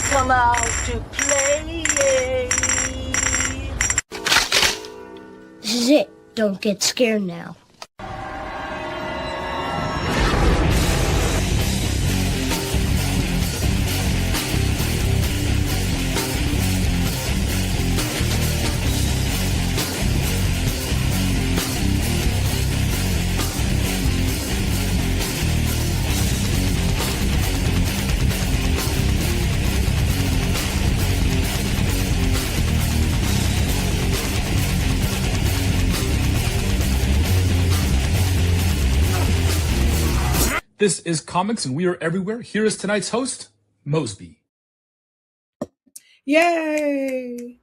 come out to play. This is it. Don't get scared now. This is Comix, and we are everywhere. Here is tonight's host, Mozby. Yay!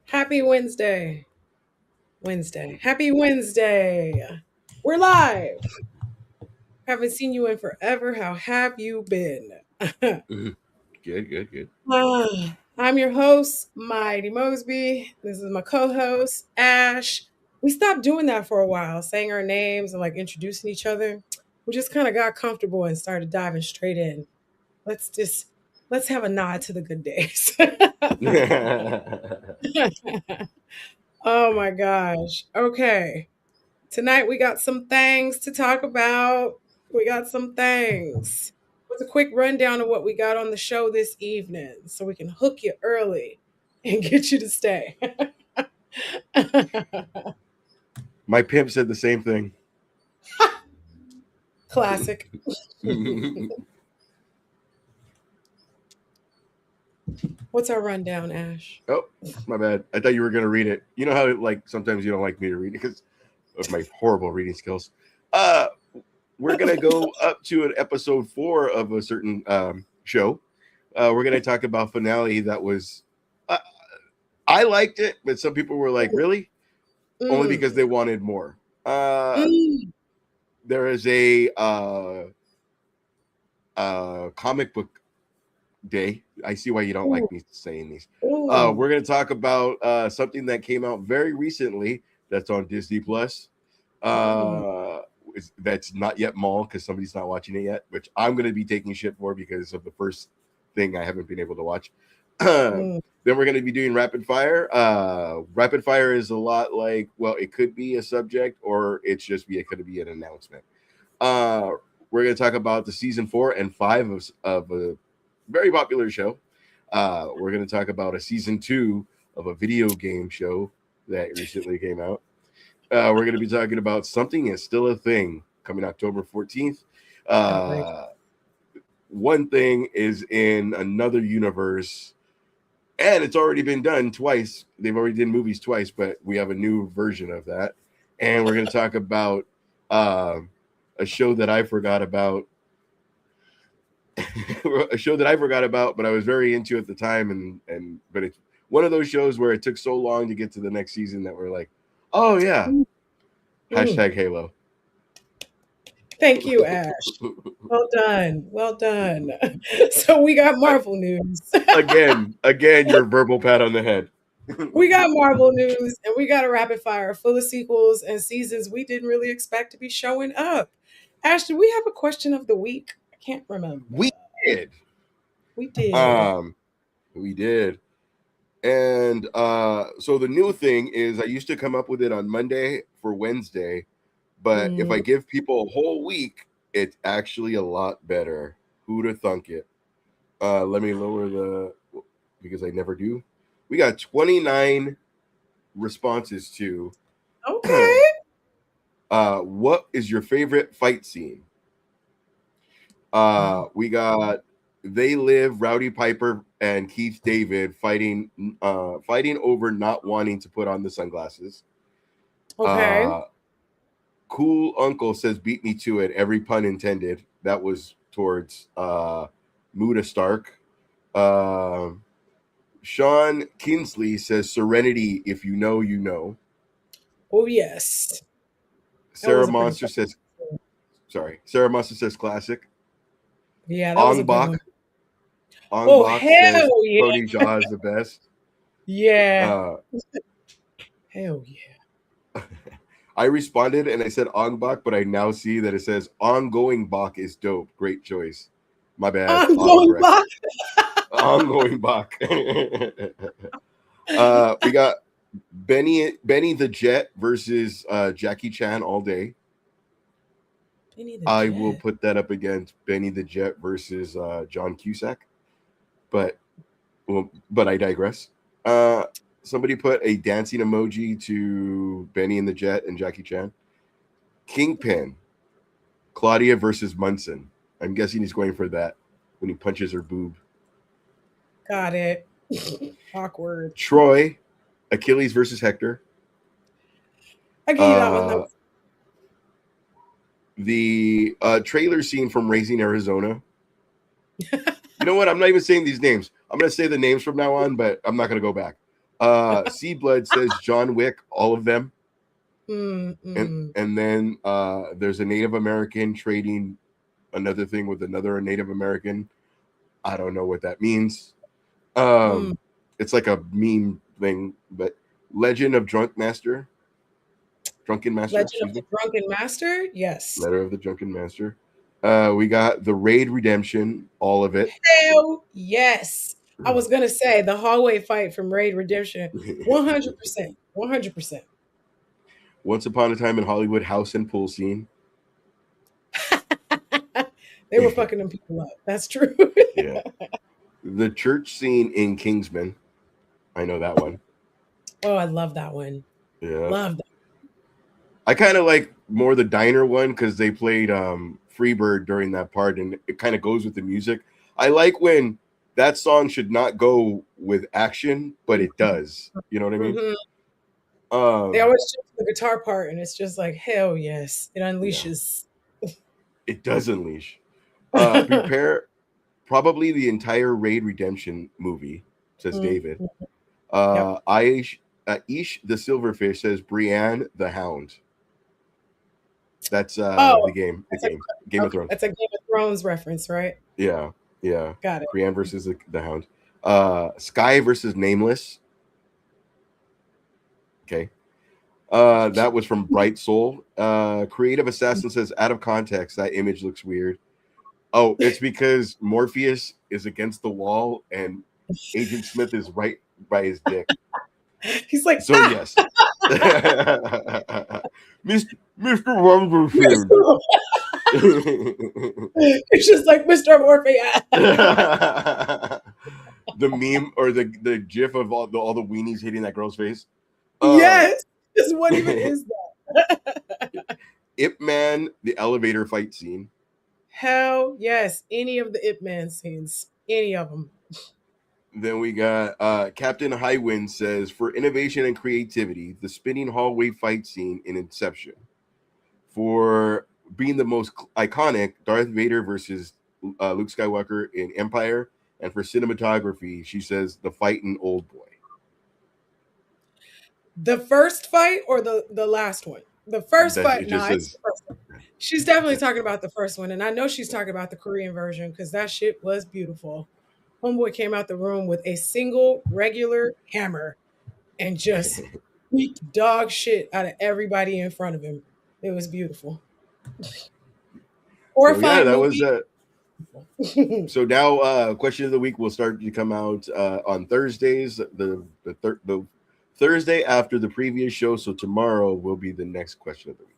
Happy Wednesday. Happy Wednesday. We're live. Haven't seen you in forever. How have you been? Good. I'm your host, Mighty Mozby. This is my co-host, Ash. We stopped doing that for a while, saying our names and like introducing each other. We just kind of got comfortable and started diving straight in. Let's have a nod to the good days. Oh my gosh. Okay. Tonight we got some things to talk about. What's a quick rundown of what we got on the show this evening so we can hook you early and get you to stay. My pimp said the same thing. Classic. What's our rundown, Ash? Oh, my bad. I thought you were going to read it. You know how like sometimes you don't like me to read it because of my horrible reading skills. We're going to go up to an episode 4 of a certain show. We're going to talk about finale that was I liked it, but some people were like, really? Only because they wanted more. There is a comic book day. I see why you don't like me saying these. We're going to talk about something that came out very recently that's on Disney Plus. That's not yet Mall because somebody's not watching it yet, which I'm going to be taking shit for because of the first thing I haven't been able to watch. Then we're going to be doing rapid fire. Rapid fire is a lot like, well, it could be a subject or it could be an announcement. We're going to talk about the season 4 and 5 of a very popular show. We're going to talk about a season 2 of a video game show that recently came out. We're going to be talking about Something Is Still a Thing coming October 14th. One thing is in another universe, and it's already been done twice. They've already done movies twice, but we have a new version of that. And we're going to talk about a show that I forgot about. A show that I forgot about, but I was very into at the time. But it's one of those shows where it took so long to get to the next season that we're like, oh, yeah. Hashtag Halo. Thank you, Ash. Well done. So we got Marvel news. Again, your verbal pat on the head. We got Marvel news, and we got a rapid fire full of sequels and seasons we didn't really expect to be showing up. Ash, do we have a question of the week? I can't remember. We did. We did. And so the new thing is I used to come up with it on Monday for Wednesday, but if I give people a whole week, it's actually a lot better. Who'd have thunk it? Let me lower because I never do. We got 29 responses to. Okay. What is your favorite fight scene? We got They Live, Rowdy Piper, and Keith David fighting over not wanting to put on the sunglasses. Okay. Cool Uncle says, beat me to it. Every pun intended. That was towards Muda Stark. Sean Kinsley says, Serenity, if you know, you know. Oh, yes. Sarah Monster says classic. Yeah, that was a good one. Oh, hell yeah. Cody Shaw is the best. Yeah. Hell yeah. I responded and I said Ongbak, but I now see that it says ongoing Bach is dope. Great choice. My bad. Ongoing Bach. Ongoing Bach. We got Benny the Jet versus Jackie Chan all day. Benny the I Jet. will put that up against Benny the Jet versus John Cusack. But I digress. Somebody put a dancing emoji to Benny and the Jet and Jackie Chan. Kingpin, Claudia versus Munson. I'm guessing he's going for that when he punches her boob. Got it. Awkward. Troy, Achilles versus Hector. I gave you that one. Though. The trailer scene from Raising Arizona. You know what? I'm not even saying these names. I'm going to say the names from now on, but I'm not going to go back. Sea Blood says John Wick, all of them. And then there's a Native American trading another thing with another Native American. I don't know what that means. It's like a meme thing, but Legend of Drunken Master. Legend of the Drunken Master? Yes. Letter of the Drunken Master. We got the Raid Redemption, all of it. Hell yes. I was going to say the hallway fight from Raid Redemption. 100%. 100%. Once Upon a Time in Hollywood house and pool scene. They were fucking them people up. That's true. Yeah. The church scene in Kingsman. I know that one. Oh, I love that one. Yeah. Love that. I kind of like more the diner one because they played Freebird during that part and it kind of goes with the music. I like when that song should not go with action, but it does. You know what I mean? They always jump to the guitar part and it's just like, hell yes. It unleashes. Yeah. It does unleash. Prepare probably the entire Raid Redemption movie, says David. Aish the Silverfish says Brienne the Hound. That's the game. Game of Thrones. That's a Game of Thrones reference, right? Yeah. Got it. Brienne versus the Hound. Sky versus Nameless. Okay. That was from Bright Soul. Creative Assassin says, out of context, that image looks weird. Oh, it's because Morpheus is against the wall and Agent Smith is right by his dick. He's like, so yes. Mr. Wonderful. It's just like Mr. Morpheus. The meme or the gif of all the weenies hitting that girl's face. Yes. What even is that? Ip Man, the elevator fight scene. Hell yes. Any of the Ip Man scenes. Any of them. Then we got Captain Highwind says, for innovation and creativity, the spinning hallway fight scene in Inception. For being the most iconic, Darth Vader versus Luke Skywalker in Empire. And for cinematography, she says, the fight in Old Boy. The first fight or the last one? The first fight. No, it's the first one. She's definitely talking about the first one. And I know she's talking about the Korean version because that shit was beautiful. Homeboy came out the room with a single regular hammer and just beat dog shit out of everybody in front of him. It was beautiful. Horrifying. So, yeah, that was so now question of the week will start to come out on Thursdays. The Thursday after the previous show. So tomorrow will be the next question of the week.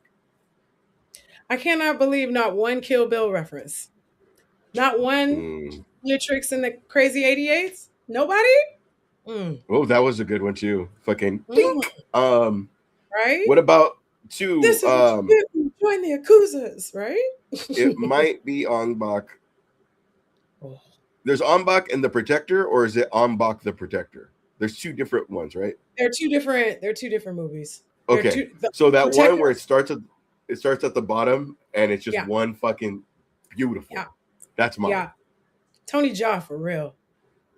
I cannot believe not one Kill Bill reference. Not one Beatrix in the Crazy 88s? Nobody? Oh, that was a good one too. Fucking right? What about two? This is join the Yakuzas, right? It might be Ong Bak. Oh. There's Ong Bak and the Protector, or is it Ong Bak the Protector? There's two different ones, right? They're two different movies. Okay. So that Protector. One where it starts at the bottom and it's just one fucking beautiful. Yeah. That's mine. Yeah. Tony Jaa for real.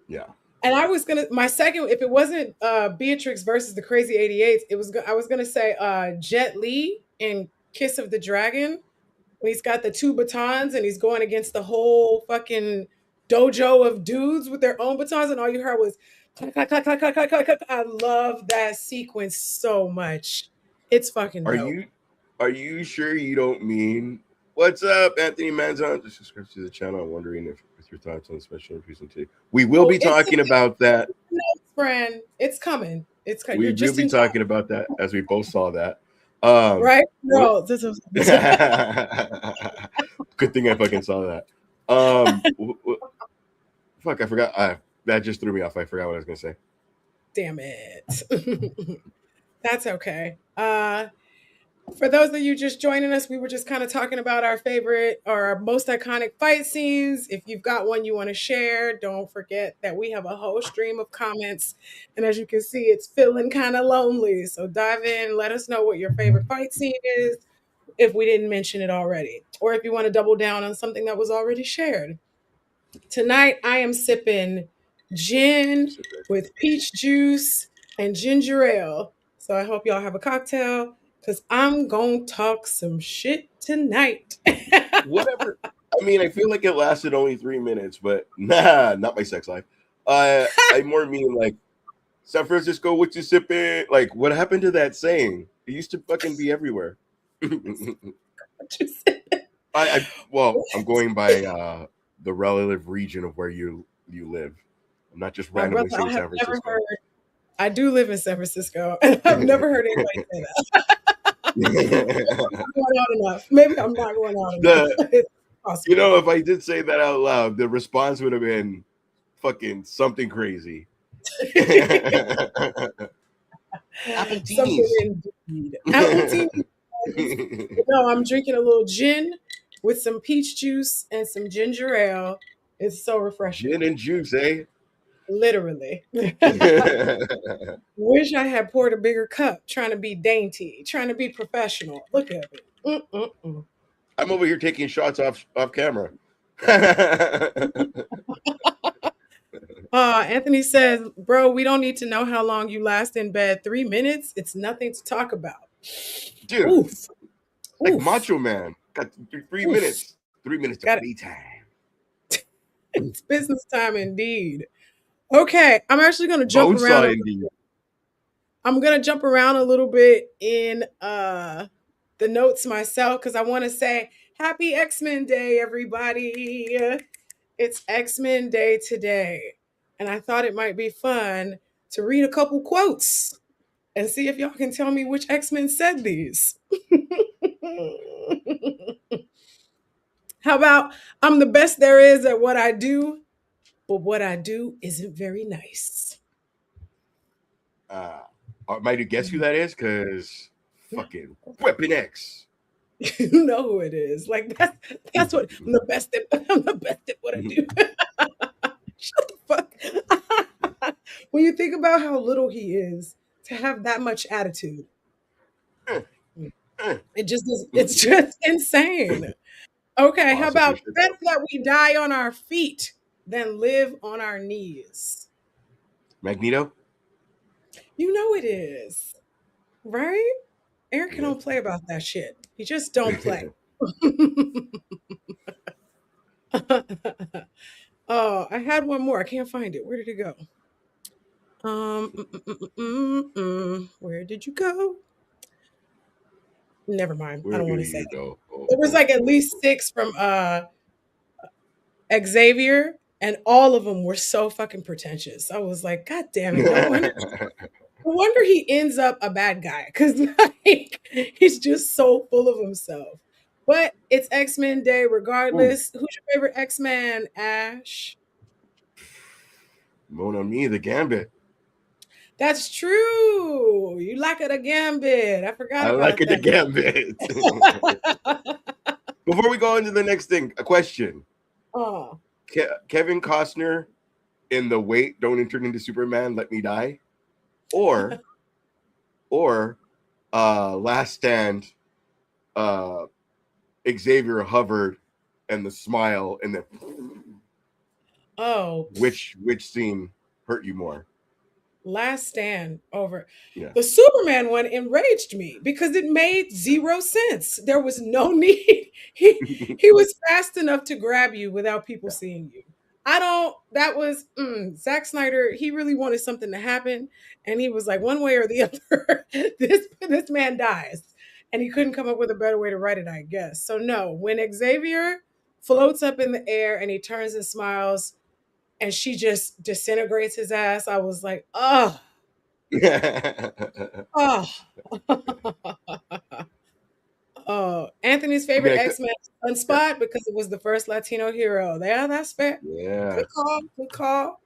Yeah. And I was gonna my second, if it wasn't Beatrix versus the Crazy 88s, I was gonna say Jet Li in Kiss of the Dragon when he's got the two batons and he's going against the whole fucking dojo of dudes with their own batons and all you heard was clack, clack, clack, clack, clack, clack, clack, clack. I love that sequence so much. It's fucking dope. Are you sure you don't mean what's up, Anthony Manzon? Just subscribe to the channel. I'm wondering if with your thoughts on special presentation. We will Oh, be talking about that. friend. It's coming. It's coming. We You're will just be in time, talking about that as we both saw that. right? What? No, this is Good thing I fucking saw that. Fuck, I forgot. That just threw me off. I forgot what I was gonna say. damn it. That's okay. For those of you just joining us, we were just kind of talking about our favorite or our most iconic fight scenes. If you've got one you want to share, don't forget that we have a whole stream of comments. And as you can see, it's feeling kind of lonely. So dive in, let us know what your favorite fight scene is if we didn't mention it already, or if you want to double down on something that was already shared. Tonight, I am sipping gin with peach juice and ginger ale. So I hope y'all have a cocktail because I'm going to talk some shit tonight. Whatever. I mean, I feel like it lasted only 3 minutes, but nah, not my sex life. I more mean like San Francisco, what you sipping? Like, what happened to that saying? It used to fucking be everywhere. Well, I'm going by the relative region of where you live. I'm not just My randomly brother, I saying have San never Francisco. heard, I do live in San Francisco, and I've never heard anybody say that. I'm not going out enough. Maybe I'm not going out enough. It's possible. If I did say that out loud, the response would have been fucking something crazy. Something Appletinis. indeed. Appletini. No, I'm drinking a little gin with some peach juice and some ginger ale. It's so refreshing. Gin and juice, eh? Literally. Wish I had poured a bigger cup, trying to be dainty, trying to be professional. Look at me. Mm-mm-mm. I'm over here taking shots off camera. Anthony says, bro, we don't need to know how long you last in bed. 3 minutes? It's nothing to talk about. Dude, Oof. like Oof. Macho Man. Got 3 minutes. 3 minutes Got of it. me time. It's business time indeed. Okay, I'm actually going to jump around. Bonesaw indeed. I'm going to jump around a little bit in the notes myself because I want to say happy X-Men Day, everybody. It's X-Men Day today. And I thought it might be fun to read a couple quotes and see if y'all can tell me which X-Men said these. How about, I'm the best there is at what I do, but what I do isn't very nice. Might you guess who that is? Because fucking Weapon X. You know who it is. Like that's what I'm the best at what I do. Shut the fuck. When you think about how little he is to have that much attitude, it's just insane. Okay, how Awesome about shit, better that we die on our feet than live on our knees? Magneto? You know it is. Right? Eric Yeah. don't play about that shit. He just don't play. Oh, I had one more. I can't find it. Where did it go? Where did you go? Never mind. I Where don't do want to say you it. go? There was like at least 6 from Xavier, and all of them were so fucking pretentious. I was like, God damn it! No wonder he ends up a bad guy because like he's just so full of himself. But it's X-Men Day regardless. Who's your favorite X-Man, Ash? Mon ami, the Gambit. That's true. You like it a gambit. I forgot I like about it, the that. Gambit. Before we go into the next thing, a question. Oh, Kevin Costner in the Wait, Don't Turn Into Superman, Let Me Die? Or Last Stand, Xavier Hubbard and the smile and the oh, which scene hurt you more? Last Stand over. Yeah. The Superman one enraged me because it made zero sense. There was no need. He was fast enough to grab you without people seeing you. That was Zack Snyder. He really wanted something to happen. And he was like, one way or the other, this man dies. And he couldn't come up with a better way to write it, I guess. So no, when Xavier floats up in the air and he turns and smiles and she just disintegrates his ass. I was like, oh, oh. Oh, Anthony's I mean, favorite X-Men Sunspot because it was the first Latino hero. Yeah, that's fair. yeah. Good call. Good call.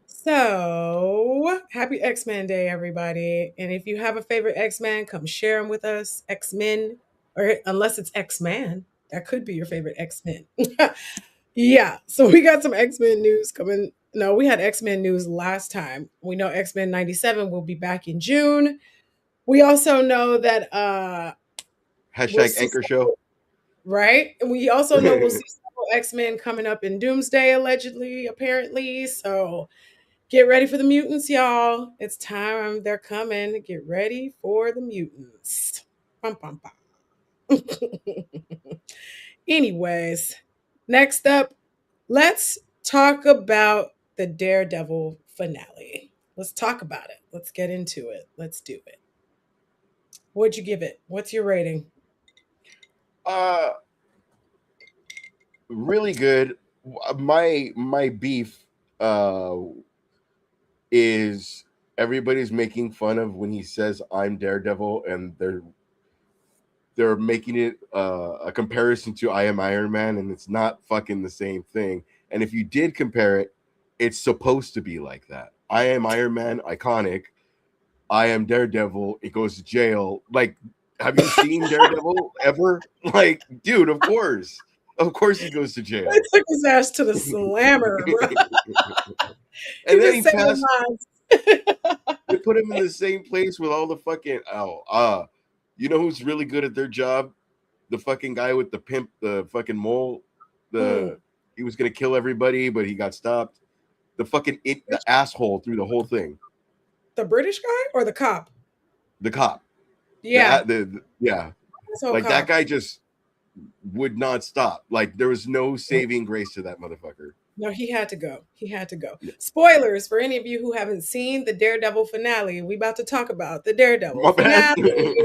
So, happy X-Men Day, everybody. And if you have a favorite X-Men, come share them with us. X-Men, or unless it's X-Man, that could be your favorite X-Men. Yeah. So, we got some X-Men news coming. No, we had X-Men news last time. We know X-Men 97 will be back in June. We also know that we'll Hashtag see Anchor Show. right? And we also know we'll see several X-Men coming up in Doomsday, allegedly, apparently. So get ready for the mutants, y'all. It's time. They're coming. Get ready for the mutants. Bum, bum, bum. Anyways, next up, let's talk about the Daredevil finale. Let's talk about it. Let's get into it. Let's do it. What'd you give it? What's your rating? Uh, really good. My beef is everybody's making fun of when he says I'm Daredevil, and they're making it a comparison to I am Iron Man, and it's not fucking the same thing. And if you did compare it, it's supposed to be like that. I am Iron Man, iconic. I am Daredevil. It goes to jail. Like, have you seen Daredevil ever? Like, dude, of course he goes to jail. I took his ass to the slammer, bro. And then he said passed. lines. They put him in the same place with all the fucking you know who's really good at their job? The fucking guy with the pimp, the fucking mole. He was gonna kill everybody, but he got stopped. The asshole through the whole thing. The British guy or the cop? The cop. Yeah. Yeah. So Like cop. that guy just would not stop. Like there was no saving grace to that motherfucker. No, he had to go. He had to go. Yeah. Spoilers for any of you who haven't seen the Daredevil finale. We about to talk about the Daredevil My bad. finale.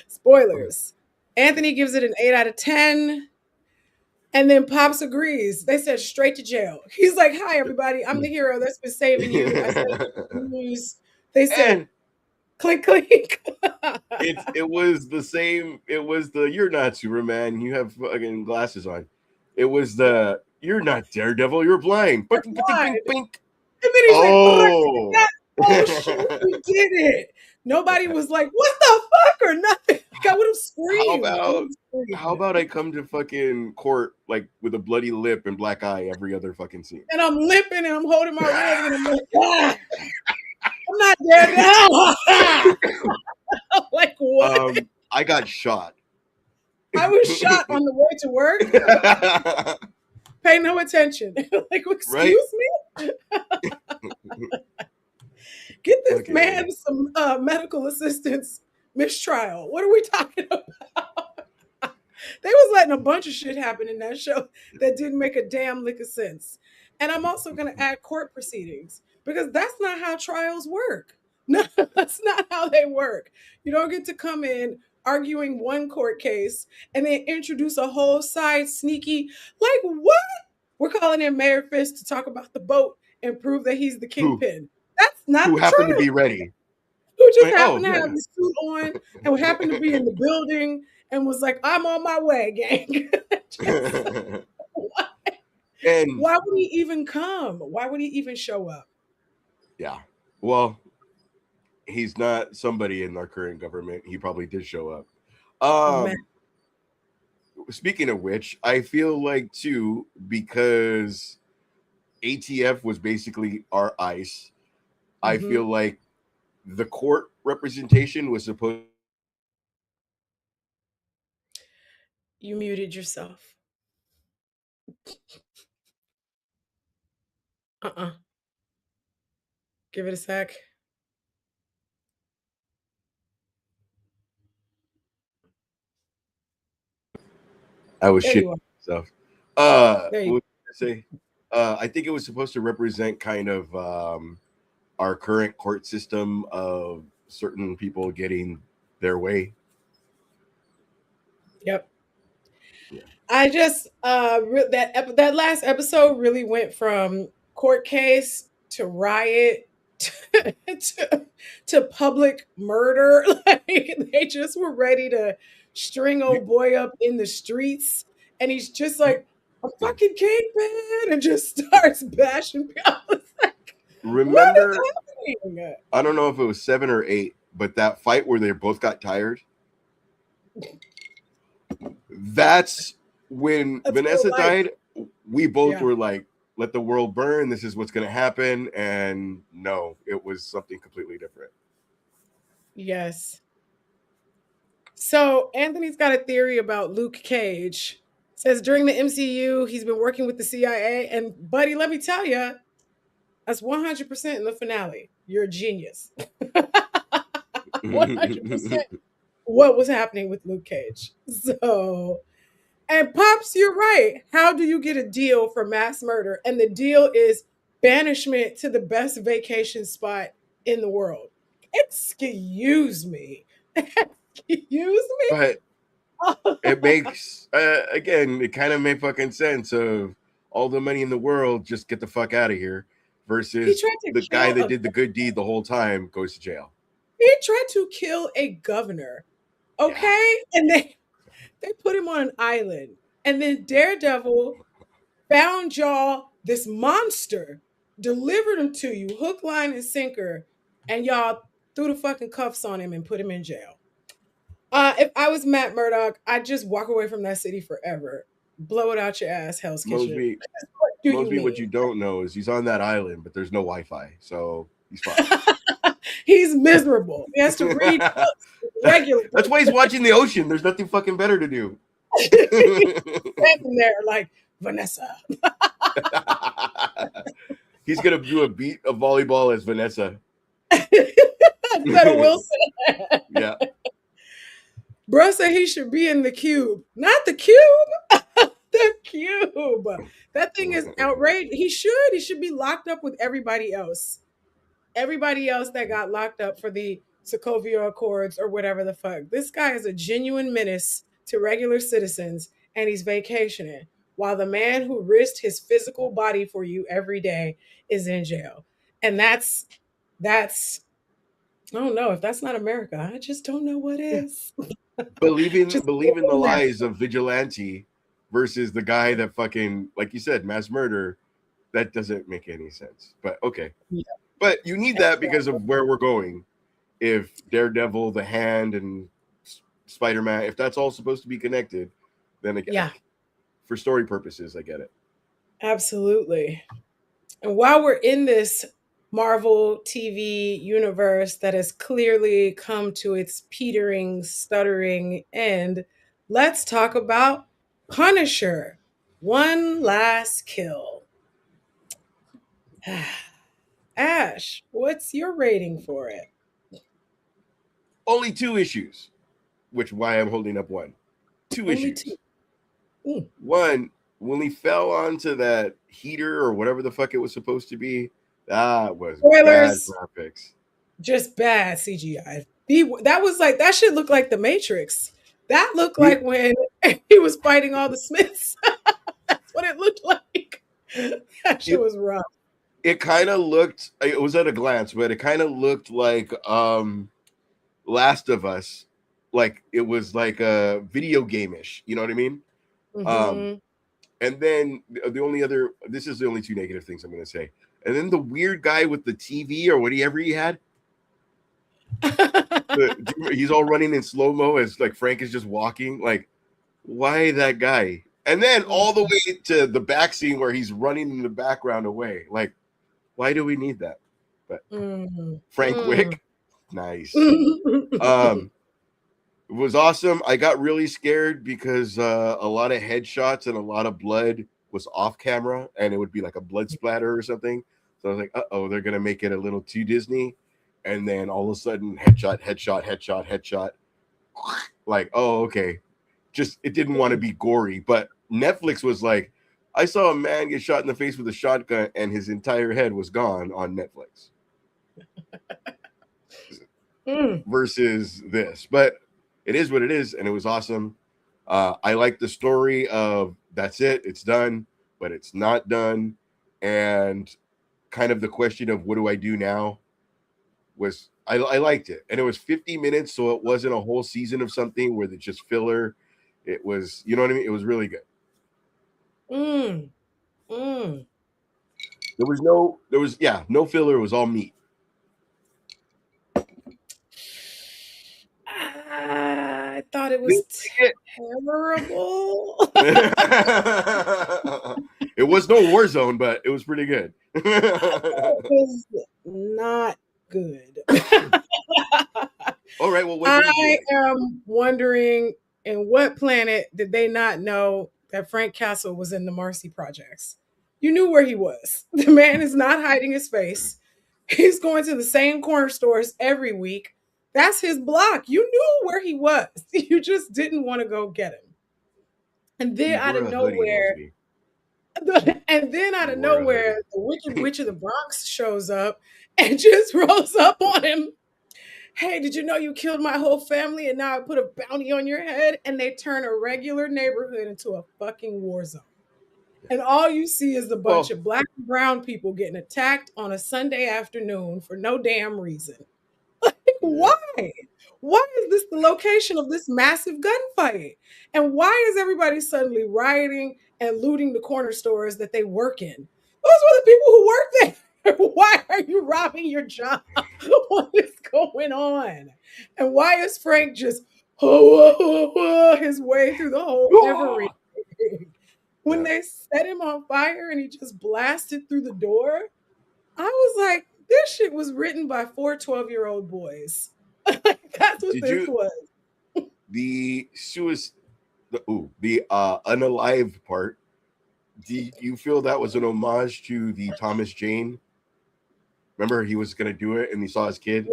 Spoilers. Anthony gives it an 8 out of 10. And then Pops agrees. They said straight to jail. He's like, hi, everybody. I'm the hero that's been saving you. I said news. They said, And clink, clink. it was the same. It was the you're not Superman. You have fucking glasses on. It was the you're not Daredevil. You're blind. You're blind. Bink. And then he's Oh. like, oh shit, we did it. Nobody was like, what the fuck or nothing. Like, I would have screamed. How about I come to fucking court like with a bloody lip and black eye every other fucking scene? And I'm limping and I'm holding my ribs and I'm like, ah, I'm not dead now. Like what? I got shot. I was shot on the way to work. Pay no attention. Like, excuse me? Get this man some medical assistance mistrial. What are we talking about? They was letting a bunch of shit happen in that show that didn't make a damn lick of sense. And I'm also going to add court proceedings because that's not how trials work. No, that's not how they work. You don't get to come in arguing one court case and then introduce a whole side sneaky, like what? We're calling in Mayor Fisk to talk about the boat and prove that he's the kingpin. That's not who the happened trial. to be ready. Who just happened to have the suit on and happened to be in the building and was like, I'm on my way, gang. And why would he even come? Why would he even show up? Yeah. Well, he's not somebody in our current government. He probably did show up. Speaking of which, I feel like too, because ATF was basically our ICE, I feel like the court representation was supposed. You muted yourself. Give it a sec. I was shitting myself. What was I say? I think it was supposed to represent kind of our current court system of certain people getting their way. Yep. I just that last episode really went from court case to riot to public murder. Like they just were ready to string old boy up in the streets, and he's just like a fucking kingpin and just starts bashing people. I was like, what Remember, is happening? I don't know if it was 7 or 8, but that fight where they both got tired. That's when That's Vanessa real life. died. We both Yeah. were like, let the world burn. This is what's going to happen. And no, it was something completely different. Yes. So Anthony's got a theory about Luke Cage. Says during the MCU, he's been working with the CIA. And buddy, let me tell you, that's 100% in the finale. You're a genius. 100% what was happening with Luke Cage. So, and Pops, you're right. How do you get a deal for mass murder? And the deal is banishment to the best vacation spot in the world. Excuse me. Excuse me. But it makes, again, it kind of made fucking sense of all the money in the world, just get the fuck out of here, versus the guy that did the good deed the whole time goes to jail. He tried to kill a governor. Okay? Yeah. And they put him on an island. And then Daredevil found y'all this monster, delivered him to you, hook, line, and sinker, and y'all threw the fucking cuffs on him and put him in jail. If I was Matt Murdock, I'd just walk away from that city forever. Blow it out your ass, Hell's Kitchen. Mozby, what you don't know is he's on that island, but there's no Wi-Fi, so he's fine. He's miserable. He has to read books regularly. That's why he's watching the ocean. There's nothing fucking better to do. Standing there like Vanessa. He's gonna do a beat of volleyball as Vanessa. Instead of Wilson. Yeah. Bro said he should be in the cube. Not the cube. The cube. That thing is outrageous. He should be locked up with everybody else. Everybody else that got locked up for the Sokovia Accords or whatever the fuck. This guy is a genuine menace to regular citizens, and he's vacationing while the man who risked his physical body for you every day is in jail. And that's I don't know. If that's not America, I just don't know what is. Believing the lies of vigilante versus the guy that fucking, like you said, mass murder, that doesn't make any sense. But okay. Yeah. But you need that because of where we're going. If Daredevil, the Hand, and Spider-Man, if that's all supposed to be connected, then again, yeah, for story purposes, I get it. Absolutely. And while we're in this Marvel TV universe that has clearly come to its petering, stuttering end, let's talk about Punisher. One Last Kill. Ash, what's your rating for it? Only 2 issues, which why I'm holding up one. Only issues. 2. One, when he fell onto that heater or whatever the fuck it was supposed to be, that was spoilers. Bad graphics. Just bad CGI. That was like, that shit looked like The Matrix. That looked like when he was fighting all the Smiths. That's what it looked like. That shit was rough. It kind of looked, it was at a glance, but it kind of looked like Last of Us. Like it was like a video game-ish. You know what I mean? Mm-hmm. And then this is the only 2 negative things I'm going to say. And then the weird guy with the TV or whatever he had. He's all running in slow-mo as like Frank is just walking. Like, why that guy? And then all the way to the back scene where he's running in the background away. Like, why do we need that? But Frank Wick, nice. It was awesome. I got really scared because a lot of headshots and a lot of blood was off camera, and it would be like a blood splatter or something. So I was like, uh-oh, they're going to make it a little too Disney. And then all of a sudden, headshot. Like, oh, okay. Just, it didn't want to be gory. But Netflix was like, I saw a man get shot in the face with a shotgun and his entire head was gone on Netflix. Versus this. But it is what it is, and it was awesome. I like the story of that's it, it's done, but it's not done, and kind of the question of what do I do now was I liked it, and it was 50 minutes, so it wasn't a whole season of something where it's just filler. It was, you know what I mean? It was really good. Mm. Mm. There was no filler. It was all meat. I thought it was terrible. It was no war zone, but it was pretty good. It was not good. All right, well, what I am wondering, in what planet did they not know that Frank Castle was in the Marcy Projects? You knew where he was. The man is not hiding his face. He's going to the same corner stores every week. That's his block. You knew where he was. You just didn't want to go get him. And then out of nowhere, the Wicked Witch of the Bronx shows up and just rolls up on him. Hey, did you know you killed my whole family and now I put a bounty on your head? And they turn a regular neighborhood into a fucking war zone. And all you see is a bunch of black and brown people getting attacked on a Sunday afternoon for no damn reason. Like, why? Why is this the location of this massive gunfight? And why is everybody suddenly rioting and looting the corner stores that they work in? Those were the people who work there. Why are you robbing your job? What is going on? And why is Frank just his way through the whole everything? When they set him on fire and he just blasted through the door, I was like, this shit was written by 4 12-year-old boys. That's what this was. The unalived part, do you feel that was an homage to the Thomas Jane? Remember, he was going to do it and he saw his kid?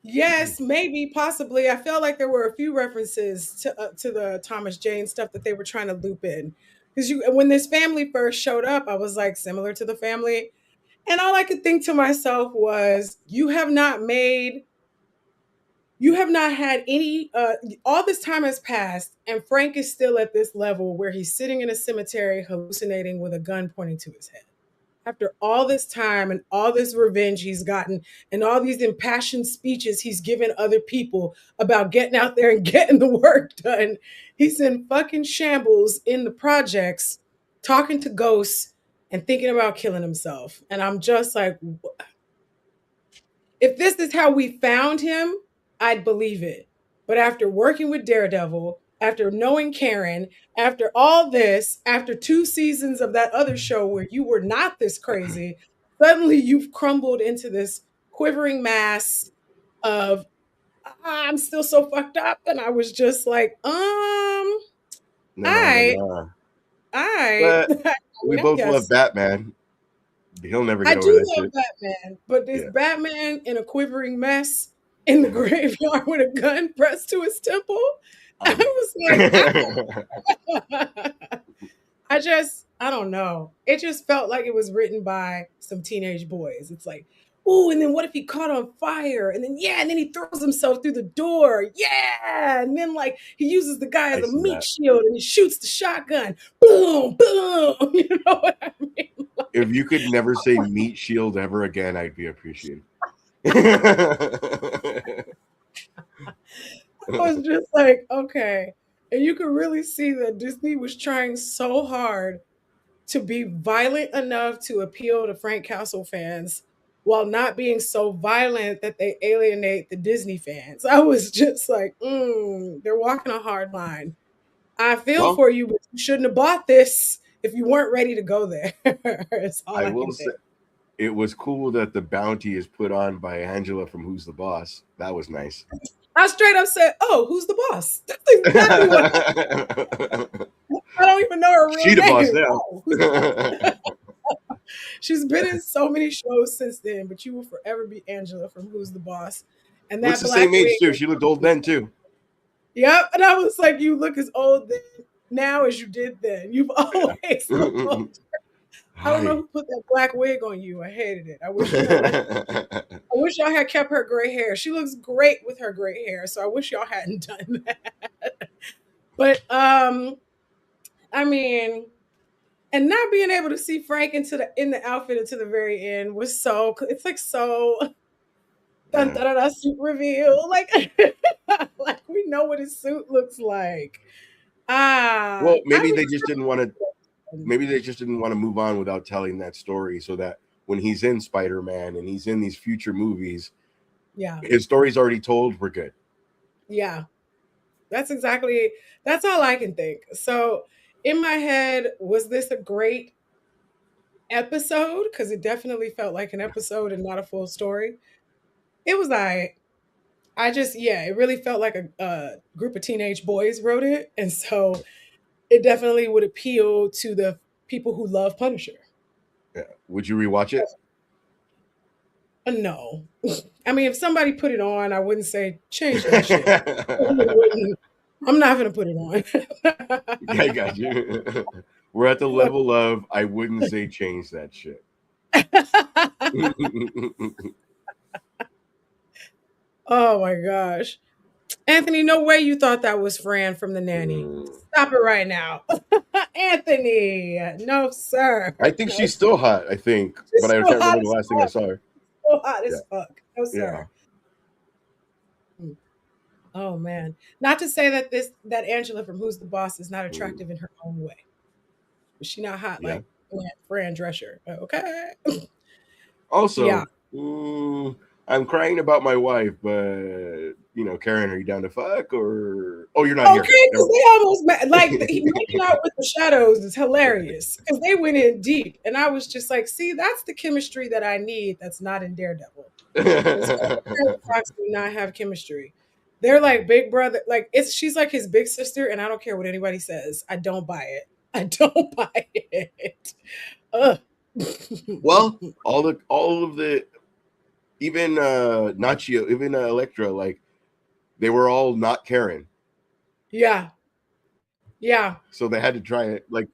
Yes, maybe, possibly. I felt like there were a few references to the Thomas Jane stuff that they were trying to loop in. Because when this family first showed up, I was like, similar to the family. And all I could think to myself was, you have not had any, all this time has passed, and Frank is still at this level where he's sitting in a cemetery hallucinating with a gun pointing to his head. After all this time and all this revenge he's gotten and all these impassioned speeches he's given other people about getting out there and getting the work done, he's in fucking shambles in the projects, talking to ghosts and thinking about killing himself. And I'm just like, if this is how we found him, I'd believe it. But after working with Daredevil, after knowing Karen, after all this, after 2 seasons of that other show where you were not this crazy, suddenly you've crumbled into this quivering mass of, I'm still so fucked up. And I was just like, No. We both love Batman. He'll never get over that shit. I do love Batman, but this Batman in a quivering mess in the graveyard with a gun pressed to his temple, I was like, I don't know. It just felt like it was written by some teenage boys. It's like, ooh, and then what if he caught on fire? And then, and then he throws himself through the door. Yeah. And then, like, he uses the guy as a meat shield and he shoots the shotgun. Boom, boom. You know what I mean? Like, if you could never say meat shield ever again, I'd be appreciated. I was just like, okay. And you could really see that Disney was trying so hard to be violent enough to appeal to Frank Castle fans while not being so violent that they alienate the Disney fans. I was just like, they're walking a hard line. I feel for you, but you shouldn't have bought this if you weren't ready to go there. I will say, it was cool that the bounty is put on by Angela from Who's the Boss. That was nice. I straight up said, "Oh, who's the boss?" That's exactly what I don't even know her real name. She the boss now. She's been in so many shows since then, but you will forever be Angela from Who's the Boss. And that's the same age too. She looked old then too. Yep, and I was like, "You look as old now as you did then. You've always looked older." I don't know who put that black wig on you. I hated it. I wish y'all had kept her gray hair. She looks great with her gray hair, so I wish y'all hadn't done that. But I mean, and not being able to see Frank in the outfit until the very end was it's like so dun, Yeah. dun, dun, dun, suit reveal. Like like we know what his suit looks like. Well, I maybe mean, they just didn't want to. Maybe they just didn't want to move on without telling that story, so that when he's in Spider-Man and he's in these future movies, yeah, his story's already told. We're good. yeah. That's all I can think. So in my head, was this a great episode? Because it definitely felt like an episode and not a full story. It was I just, yeah, it really felt like a group of teenage boys wrote it. And so it definitely would appeal to the people who love Punisher. Yeah. Would you rewatch it? No. I mean, if somebody put it on, I wouldn't say change that shit. I'm not going to put it on. I got you. We're at the level of I wouldn't say change that shit. Oh my gosh. Anthony, no way you thought that was Fran from The Nanny. Stop it right now. Anthony. No, sir. I think she's still hot, I think. She's But I still can't hot remember the as last thing I fuck. saw her. So hot Yeah. as fuck. No, sir. Oh man. Not to say that Angela from Who's the Boss is not attractive in her own way. But she not hot Yeah. like Fran Drescher. Okay. Also, Yeah. I'm crying about my wife, but Karen, are you down to fuck or? Oh, you're not here. Okay, because they almost like he making out with the shadows is hilarious because they went in deep, and I was just like, see, that's the chemistry that I need. That's not in Daredevil. Fox do not have chemistry. They're like big brother. Like she's like his big sister, and I don't care what anybody says. I don't buy it. I don't buy it. Ugh. Well, all of the even Nacho, even Electra, like they were all not Karen. Yeah. Yeah. So they had to try it. Like,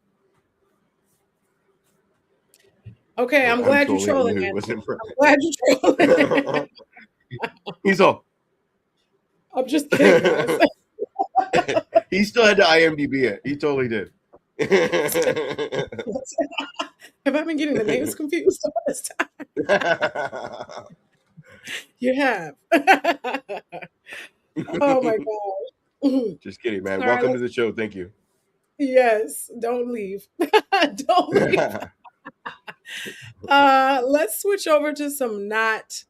okay, I'm glad you're trolling. I'm glad you're trolling. He's all. I'm just kidding, guys. He still had to IMDb it. He totally did. Have I been getting the names confused all this time? You have. Oh my god. Just kidding, man. All Welcome right, to the show. Thank you. Yes, don't leave. Don't leave. Let's switch over to some not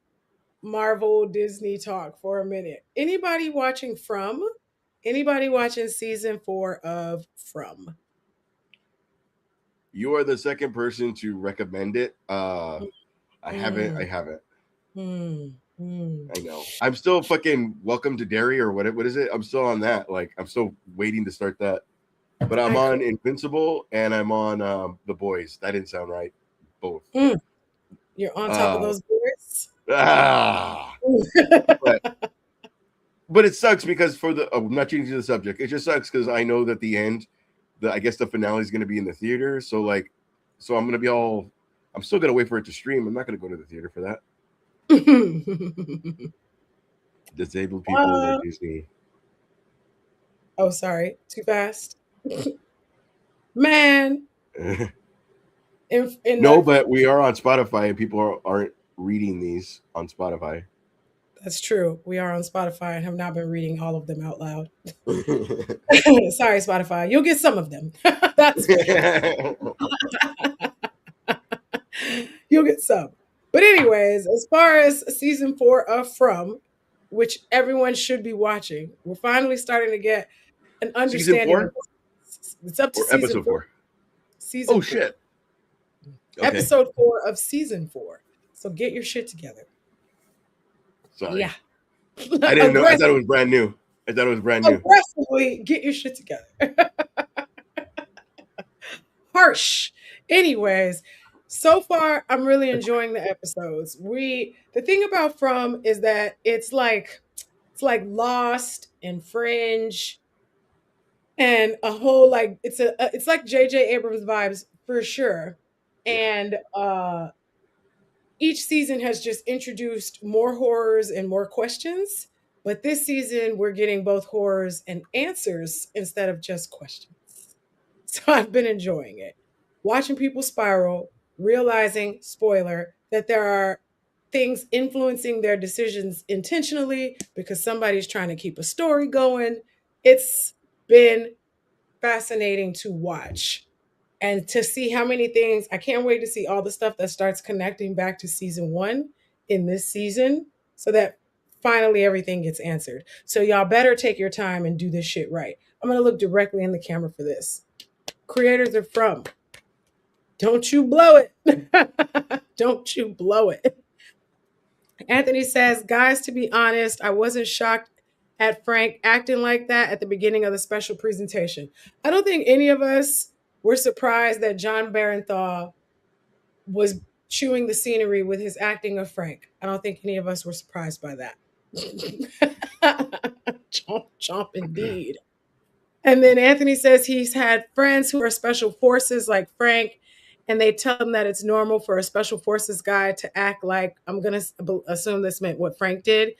Marvel Disney talk for a minute. Anybody watching From? Anybody watching season 4 of From? You are the second person to recommend it. I haven't. I know. I'm still fucking Welcome to Derry or what is it? I'm still on that. Like I'm still waiting to start that. But I'm on Invincible and I'm on The Boys. That didn't sound right. Both. You're on top of those boys. But it sucks because I'm not changing the subject. It just sucks because I know that the end, I guess the finale is going to be in the theater. So I'm going to be I'm still going to wait for it to stream. I'm not going to go to the theater for that. Disabled people like Disney. Oh, sorry. Too fast. Man. But we are on Spotify and people aren't reading these on Spotify. That's true. We are on Spotify and have not been reading all of them out loud. Sorry, Spotify. You'll get some of them. That's you'll get some. But anyways, as far as season 4 of From, which everyone should be watching, we're finally starting to get an understanding. Season 4? It's up to season episode 4. Season 4. Shit. Okay. Episode 4 of season 4. So get your shit together. Sorry. Yeah. I didn't know. I thought it was brand new. Aggressively get your shit together. Harsh. Anyways, so far I'm really enjoying the episodes. The thing about From is that it's like Lost and Fringe and a whole like it's like JJ Abrams vibes for sure. And each season has just introduced more horrors and more questions. But this season, we're getting both horrors and answers instead of just questions. So I've been enjoying it. Watching people spiral, realizing, spoiler, that there are things influencing their decisions intentionally because somebody's trying to keep a story going. It's been fascinating to watch and to see how many things. I can't wait to see all the stuff that starts connecting back to season one in this season so that finally everything gets answered. So y'all better take your time and do this shit right. I'm going to look directly in the camera for this. Creators are from. Don't you blow it. Don't you blow it. Anthony says, guys, to be honest, I wasn't shocked at Frank acting like that at the beginning of the special presentation. I don't think any of us were surprised that John Barenthal was chewing the scenery with his acting of Frank. I don't think any of us were surprised by that. Chomp, chomp, indeed. And then Anthony says he's had friends who are special forces like Frank, and they tell him that it's normal for a special forces guy to act like, I'm going to assume this meant what Frank did,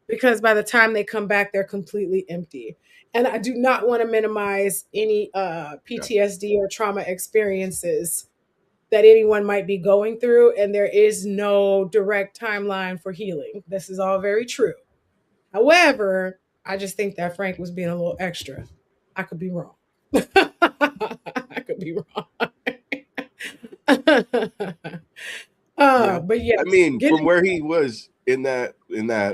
because by the time they come back, they're completely empty. And I do not want to minimize any PTSD or trauma experiences that anyone might be going through. And there is no direct timeline for healing. This is all very true. However, I just think that Frank was being a little extra. I could be wrong. I could be wrong. Yeah. But yeah, I mean, from where he was in that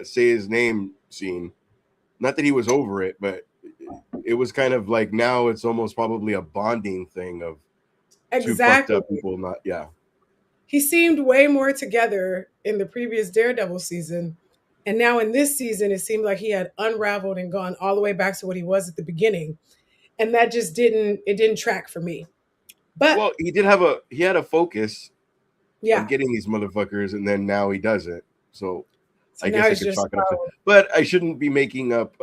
say his name scene, not that he was over it, but it was kind of like now it's almost probably a bonding thing of two fucked up people. Not He seemed way more together in the previous Daredevil season. And now in this season, it seemed like he had unraveled and gone all the way back to what he was at the beginning. And that just didn't track for me. But well, he had a focus on getting these motherfuckers, and then now he doesn't. So I guess I could chalk it up to, but I shouldn't be making up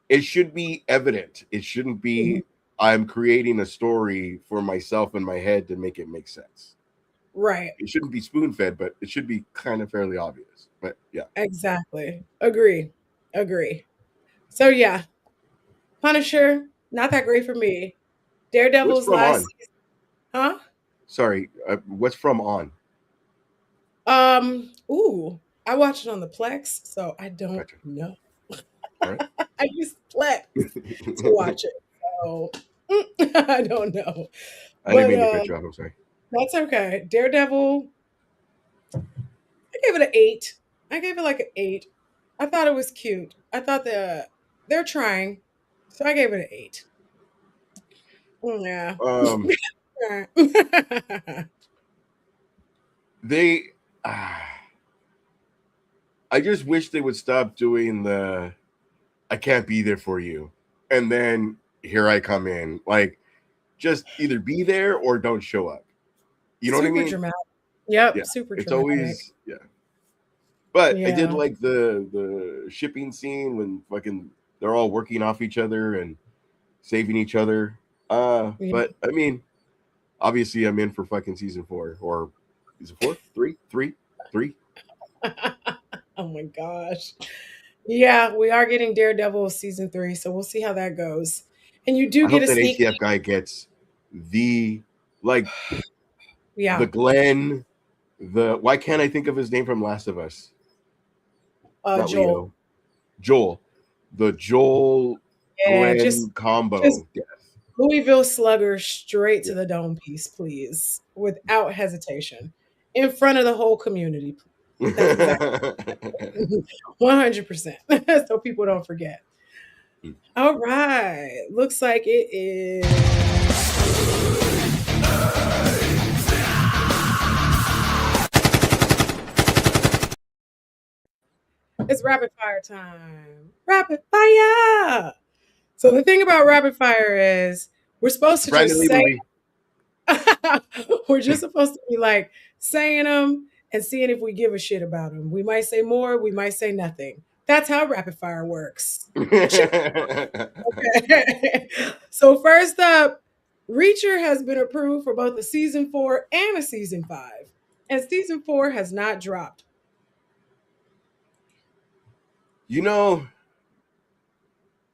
it should be evident. It shouldn't be I'm creating a story for myself in my head to make it make sense. Right. It shouldn't be spoon-fed, but it should be kind of fairly obvious. But yeah. Exactly. Agree. So yeah. Punisher, not that great for me. Daredevil's last season. Huh? Sorry, what's from on? Ooh, I watched it on the Plex, so I don't know. Right. I used Plex to watch it, so I don't know. I didn't mean to cut you off. I'm sorry. That's okay. Daredevil, I gave it an 8. I gave it like an 8. I thought it was cute. I thought they're trying, so I gave it an 8. Yeah. I just wish they would stop doing the I can't be there for you, and then here I come in. Like, just either be there or don't show up. You know what I mean? Super dramatic. Yep, yeah. Super it's dramatic. Always But I did like the shipping scene when fucking they're all working off each other and saving each other. But I mean, obviously I'm in for fucking season 4 or season 4, 3. Oh my gosh. Yeah, we are getting Daredevil season 3, so we'll see how that goes. And you do get a sneak ATF guy gets the the Glenn, why can't I think of his name from Last of Us? Joel. Leo. Joel. The Joel Glenn just combo. Louisville Slugger straight to the dome piece, please, without hesitation, in front of the whole community. That's exactly 100%. So people don't forget. All right, looks like it is. It's rapid fire time. Rapid fire. So the thing about rapid fire is we're supposed to just say we're just supposed to be like saying them and seeing if we give a shit about them. We might say more, we might say nothing. That's how rapid fire works. Okay. So first up, Reacher has been approved for both a season 4 and a season 5. And season 4 has not dropped. You know,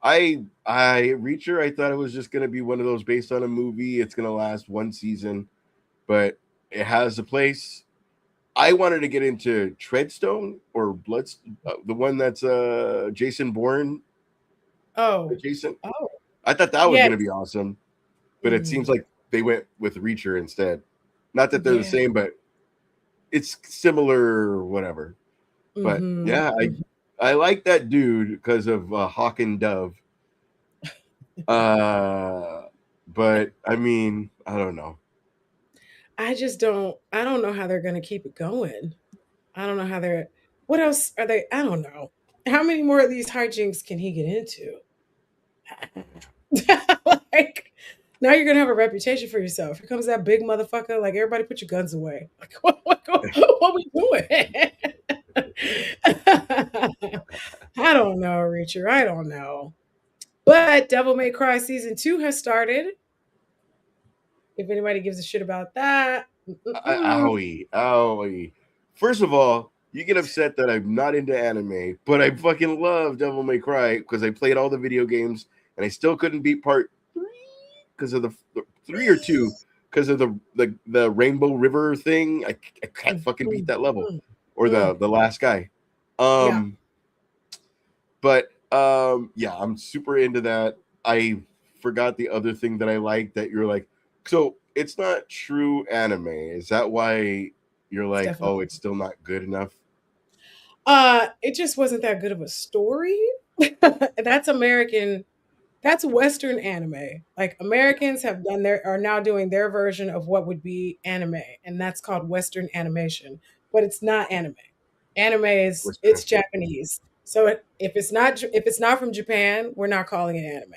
I Reacher. I thought it was just gonna be one of those based on a movie. It's gonna last one season, but it has a place. I wanted to get into Treadstone or Blood, the one that's Jason Bourne Oh, adjacent. oh, I thought that was yeah, gonna be awesome, but it seems mm, like they went with Reacher instead. Not that they're the yeah. same, but it's similar, whatever. But Mm-hmm. yeah, I like that dude because of Hawk and Dove. Uh, but I mean, I don't know. I don't know how they're gonna keep it going. I don't know how they're what else are they? I don't know. How many more of these hijinks can he get into? Like now you're gonna have a reputation for yourself. Here comes that big motherfucker. Like everybody put your guns away. Like what we doing? I don't know, Reacher. I don't know. But Devil May Cry season 2 has started. If anybody gives a shit about that. Mm-mm. Owie, owie. First of all, you get upset that I'm not into anime, but I fucking love Devil May Cry because I played all the video games and I still couldn't beat part 3 because of the 3 or 2 because of the Rainbow River thing. I can't Mm, fucking beat mm, that level mm, or mm. the last guy. Yeah. Um, but yeah, I'm super into that. I forgot the other thing that I like that you're like, so it's not true anime. Is that why you're It's like, oh, definitely. it's still not good enough? It just wasn't that good of a story. That's American, that's Western anime. Like Americans have done their are now doing their version of what would be anime, and that's called Western animation. But it's not anime. Anime is What's it's Japanese. So if it's not from Japan, we're not calling it anime.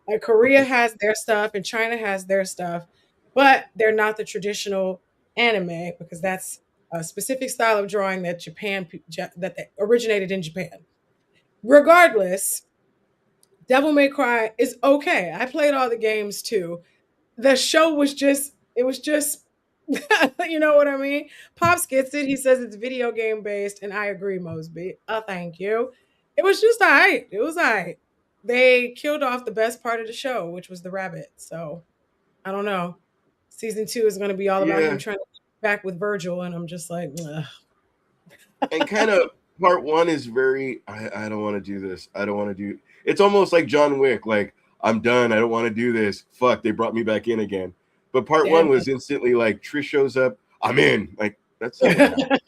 Like Korea okay? has their stuff and China has their stuff, but they're not the traditional anime because that's a specific style of drawing that that originated in Japan. Regardless, Devil May Cry is okay. I played all the games too. The show was just, it was just, you know what I mean? Pops gets it. He says it's video game based, and I agree, Mosby. Thank you. It was just all right. It was all right. They killed off the best part of the show, which was the rabbit. So I don't know. Season 2 is going to be all about him Yeah, trying to get back with Virgil, and I'm just like, ugh. and kind of part one is very. I don't want to do this. I don't want to do. It's almost like John Wick. Like I'm done. I don't want to do this. Fuck. They brought me back in again. But part one Damn was instantly like Trish shows up. I'm in. Like that's not what it. happened.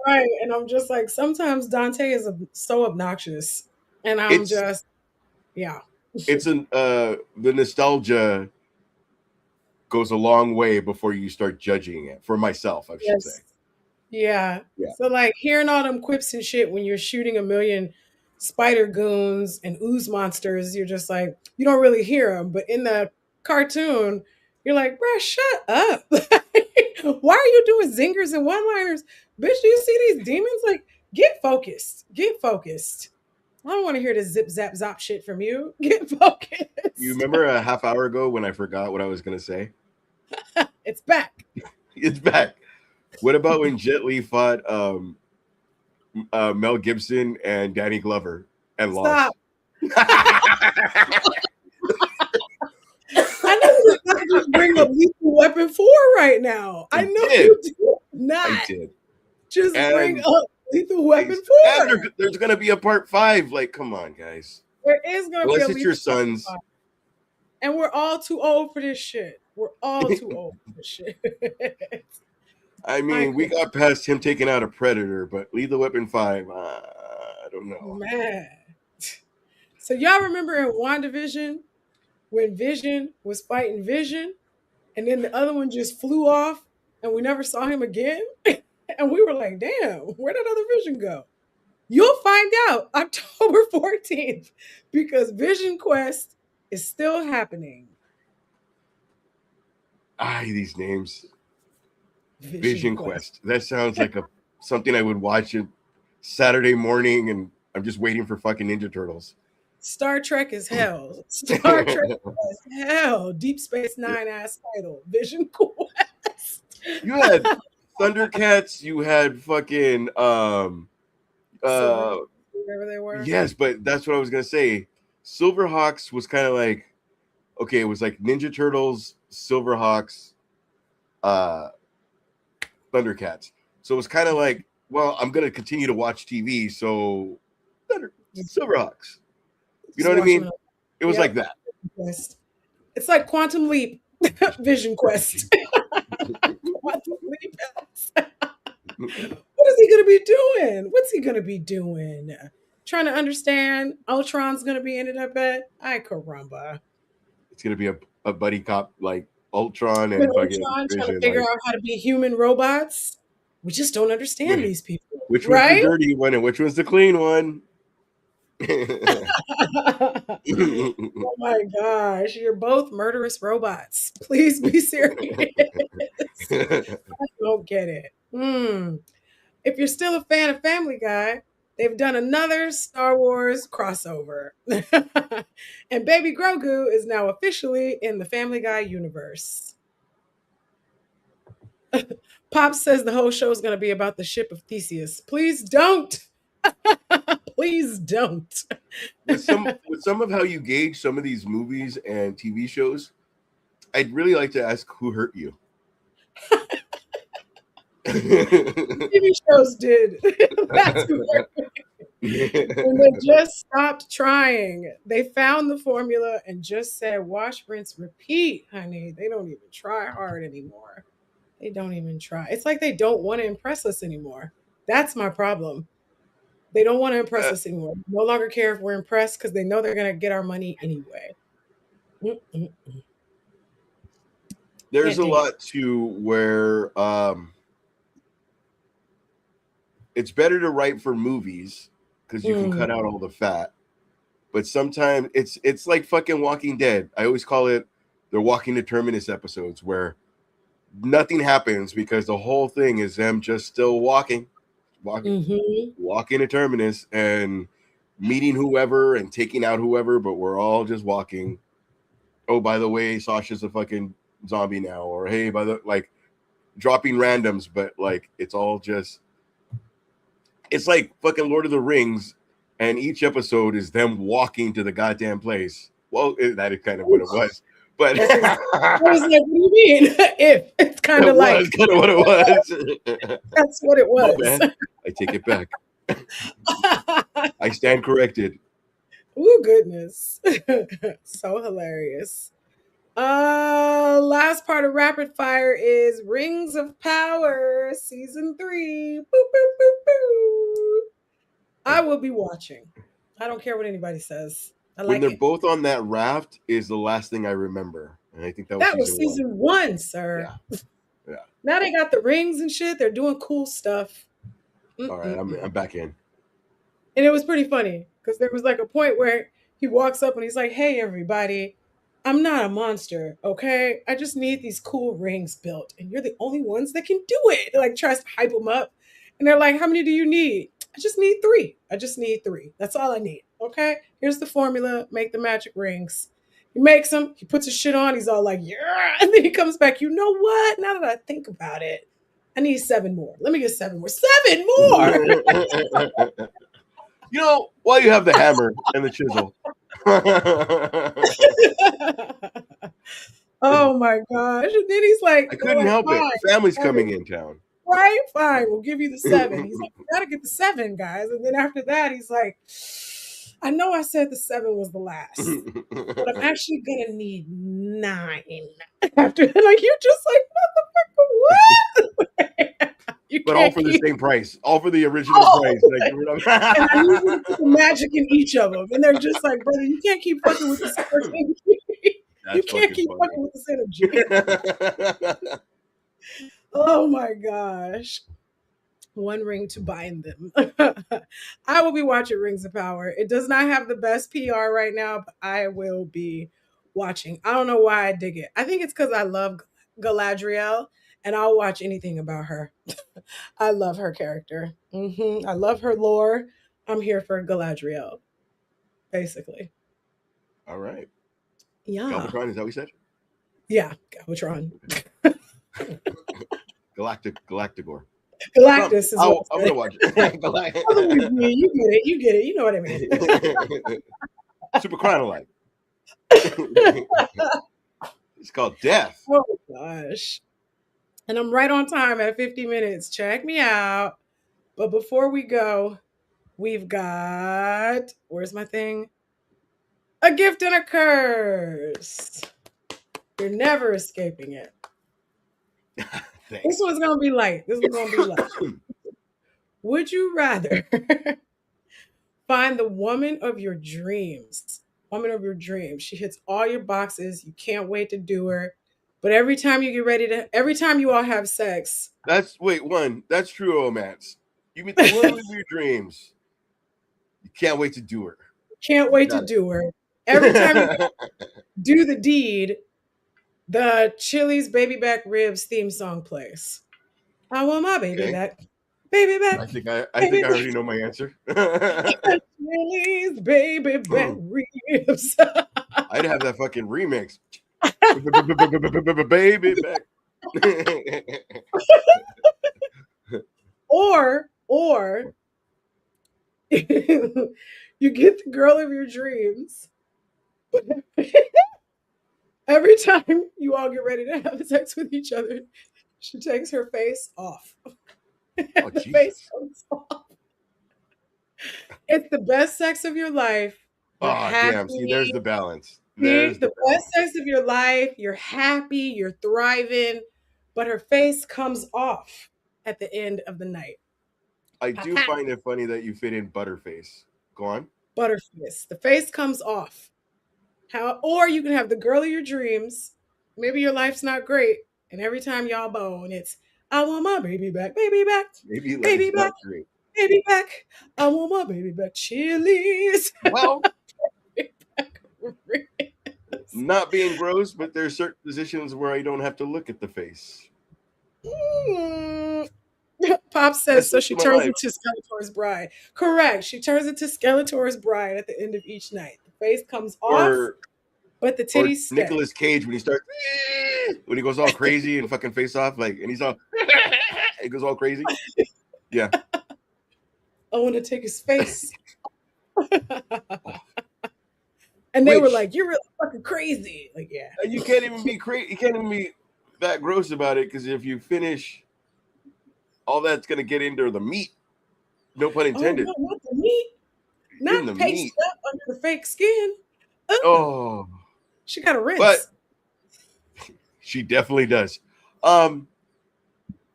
Right. And I'm just like, sometimes Dante is so obnoxious. And I'm it's just, yeah. it's an the nostalgia goes a long way before you start judging it. For myself, I should say. Yes. Yeah. Yeah. So like hearing all them quips and shit when you're shooting a million spider goons and ooze monsters, you're just like, you don't really hear them. But in the cartoon, you're like, bruh, shut up. Why are you doing zingers and one-liners? Bitch, do you see these demons? Like, get focused. Get focused. I don't want to hear this zip zap zop shit from you. Get You focused. remember a half hour ago when I forgot what I was gonna say? It's back. It's back. What about when Jet Li fought Mel Gibson and Danny Glover and Stop. lost? I I know you did not just bring up Lethal Weapon 4 right now. I know did. you did I not did. just bring And up Lethal and Weapon 4. there's gonna be a part 5. Like, come on, guys. There is going to be a Unless it's your Lethal Weapon sons. 5. And we're all too old for this shit. We're all too old for this shit. I I mean, we could, got past him taking out a predator, but Lethal Weapon 5, I don't know. man. So y'all remember in WandaVision when Vision was fighting Vision and then the other one just flew off and we never saw him again? And we were like, damn, where did other Vision go? You'll find out October 14th because Vision Quest is still happening. These names. Vision Vision Quest. Quest. That sounds like a something I would watch it Saturday morning, and I'm just waiting for fucking Ninja Turtles. Star Trek is hell. Star Trek is hell. Deep Space Nine ass title. Vision Quest. You had Thundercats. You had fucking Silver, whatever they were. Yes, but that's what I was gonna say. Silverhawks was kind of like, okay, it was like Ninja Turtles, Silverhawks, uh, Thundercats. So it was kind of like, well, I'm gonna continue to watch TV, so Silverhawks. You know what I mean? It was like that. Quest. It's like Quantum Leap, Vision Quest. Quantum Leap. What is he gonna be doing? What's he gonna be doing? Trying to understand Ultron's gonna be ended up at. Ay caramba. It's gonna be a buddy cop like Ultron When and fucking Ultron trying to Vision. figure Like, out how to be human robots. We just don't understand these people. which one's right? the dirty one and which one's the clean one? Oh my gosh, you're both murderous robots. Please be serious. I don't get it. If you're still a fan of Family Guy, they've done another Star Wars crossover. And Baby Grogu is now officially in the Family Guy universe. Pop says the whole show is going to be about the ship of Theseus. Please don't. Please don't. with some of how you gauge some of these movies and TV shows, I'd really like to ask who hurt you. TV shows did. That's who hurt me. When they just stopped trying. They found the formula and just said, wash, rinse, repeat, honey. They don't even try hard anymore. They don't even try. It's like they don't want to impress us anymore. That's my problem. They don't want to impress us anymore. No longer care if we're impressed because they know they're going to get our money anyway. There's a lot to where it's better to write for movies because you can cut out all the fat. But sometimes it's like fucking Walking Dead. I always call it the Walking to Terminus episodes where nothing happens because the whole thing is them just still walking to Terminus and meeting whoever and taking out whoever, but we're all just walking. Oh, by the way, Sasha's a fucking zombie now, or hey, by the like dropping randoms, but like it's all just it's like fucking Lord of the Rings, and each episode is them walking to the goddamn place. Well, that is kind of what it was. But I was like, what do you mean? If it's kind of like kind of what it was. That's what it was. Oh, man. I take it back. I stand corrected. Oh goodness. So hilarious. Last part of Rapid Fire is Rings of Power season 3. Boop, boop, boop, boop. I will be watching. I don't care what anybody says. I like when they're it. both on that raft is the last thing I remember. And I think that was season one, sir. Yeah. Now they got the rings and shit. They're doing cool stuff. All right, I'm back in. And it was pretty funny because there was like a point where he walks up and he's like, hey, everybody, I'm not a monster, okay? I just need these cool rings built. And you're the only ones that can do it. Like tries to hype them up. And they're like, how many do you need? I just need 3. That's all I need, okay? Here's the formula. Make the magic rings. He makes them. He puts his shit on. He's all like, yeah. And then he comes back. You know what? Now that I think about it, I need 7 more. Let me get 7 more. 7 more! You know, while you have the hammer and the chisel. Oh my gosh. And then he's like, I couldn't help it. Family's coming in town. Right? Fine. We'll give you the 7. He's like, we got to get the 7, guys. And then after that, he's like, I know I said the 7 was the last, but I'm actually going to need 9. After, like, you're just like, motherfucker, what? But all for the same price. All for the original price. Like, and I need you to put the magic in each of them. And they're just like, brother, you can't keep fucking with this energy. You can't keep fucking with this energy. Oh my gosh. 1 ring to bind them. I will be watching Rings of Power. It does not have the best PR right now, but I will be watching. I don't know why I dig it. I think it's because I love Galadriel and I'll watch anything about her. I love her character. I love her lore. I'm here for Galadriel, basically. All right. Yeah. Galvatron, is that what you said? Yeah, Galvatron. Galactigore. Galactus is what I'm I'm gonna watch it. You get it. You know what I mean. Super Chronolite. It's called Death. Oh gosh. And I'm right on time at 50 minutes. Check me out. But before we go, we've got, where's my thing? A gift and a curse. You're never escaping it. This one's going to be light. Would you rather find the woman of your dreams? Woman of your dreams. She hits all your boxes. You can't wait to do her. But every time you all have sex. That's true romance. You meet the woman of your dreams. You can't wait to do her. Can't wait to do her. Every time you do the deed, the Chili's Baby Back Ribs theme song plays. I want my baby back. Baby back. I think I already know my answer. Chili's Baby Back Ribs. I'd have that fucking remix. Baby back. Or you get the girl of your dreams. Every time you all get ready to have sex with each other, she takes her face off. Oh, the Jesus. face comes off. It's the best sex of your life. Oh, damn. See, there's the balance. There's the best sex of your life. You're happy. You're thriving. But her face comes off at the end of the night. I do find it funny that you fit in Butterface. Go on. Butterface. The face comes off. Or you can have the girl of your dreams. Maybe your life's not great. And every time y'all bone, it's, I want my baby back. Baby back. Maybe baby back. Not great. Baby back. I want my baby back. Chili's. Well, not being gross, but there's certain positions where I don't have to look at the face. Pop says, so she turns into Skeletor's bride. Correct. She turns into Skeletor's bride at the end of each night. The face comes off, but the titties stay. Nicolas Cage when he goes all crazy and fucking face off, and he's all, it goes all crazy. Yeah. I want to take his face. And they were like, "You're really fucking crazy." Like, yeah. You can't even be crazy. You can't even be that gross about it, because if you finish, all that's gonna get into the meat. No pun intended. Oh, no, not the meat. Not the paste up under the fake skin. Oh. She got a rinse. But she definitely does. I'm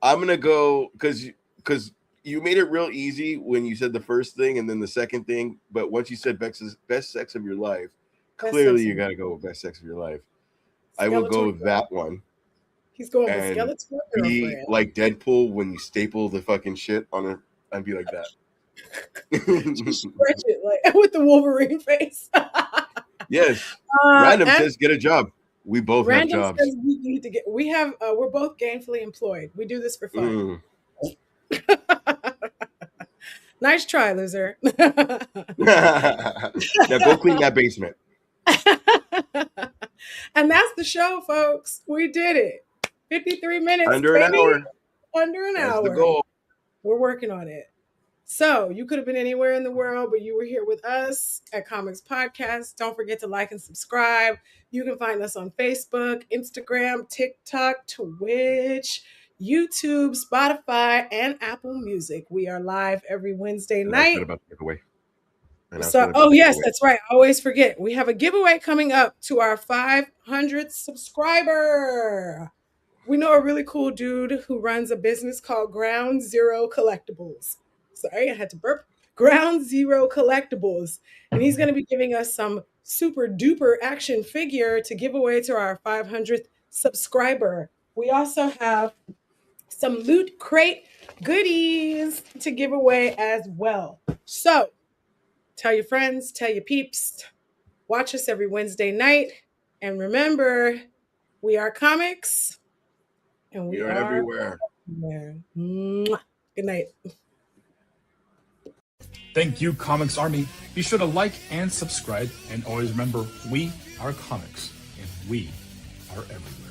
gonna go because you made it real easy when you said the first thing and then the second thing. But once you said best sex of your life, clearly you got to go with best sex of your life. I will go with that one. He's going with Skeletor. Be like Deadpool when you staple the fucking shit on her and be like that. Stretch it like with the Wolverine face. Yes. Random says get a job. We both have jobs. Says we need to get. We're both gainfully employed. We do this for fun. Nice try, loser. Now go clean that basement. And that's the show, folks. We did it. 53 minutes. Under an hour. Under an hour. That's the goal. We're working on it. So you could have been anywhere in the world, but you were here with us at Comix Podcast. Don't forget to like and subscribe. You can find us on Facebook, Instagram, TikTok, Twitch, YouTube, Spotify, and Apple Music. We are live every Wednesday night. About the giveaway. Yes, that's right. I always forget. We have a giveaway coming up to our 500th subscriber. We know a really cool dude who runs a business called Ground Zero Collectibles. Sorry, I had to burp. Ground Zero Collectibles. And he's going to be giving us some super duper action figure to give away to our 500th subscriber. We also have some Loot Crate goodies to give away as well. So tell your friends, tell your peeps, watch us every Wednesday night. And remember, we are Comix. And we are everywhere. Mwah. Good night. Thank you, Comix Army. Be sure to like and subscribe. And always remember, we are Comix, and we are everywhere.